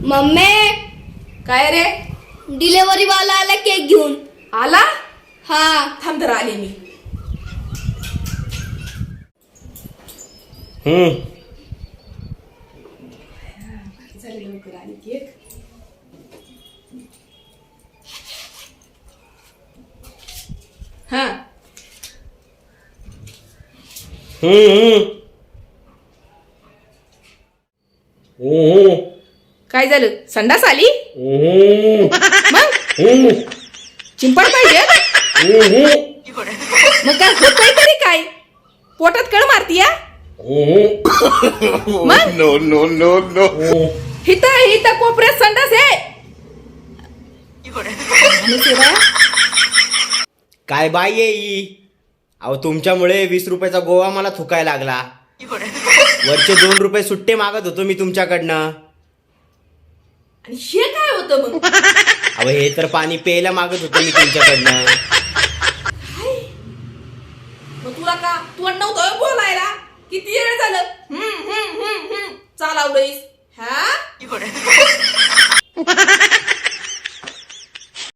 Mummy काय रे? Delivery वाला आला केक घेऊन. आला? हा थांब जरा आले मी. झाले लवकर आली केक. हा काय झालं? संडास आली? मग चिंपड पाहिजे? मग काय होतंय तरी काय? पोटात कळ मारतीया? मग No, no, no, no. हिता कोपऱ्यात संडास आहे. काय बाई येई? अहो तुमच्यामुळे 20 रुपयाचा गोवा मला थुकायला लागला. वरचे 2 रुपये सुट्टे मागत होतो मी तुमच्याकडनं. आणि हे काय होतं मग? अहो हे तर पाणी प्यायला मागत होतो मी तुमच्याकडनं. मग तुला का तोंड नव्हतं बोलायला? किती वेळ झालं चालवलंयस? हा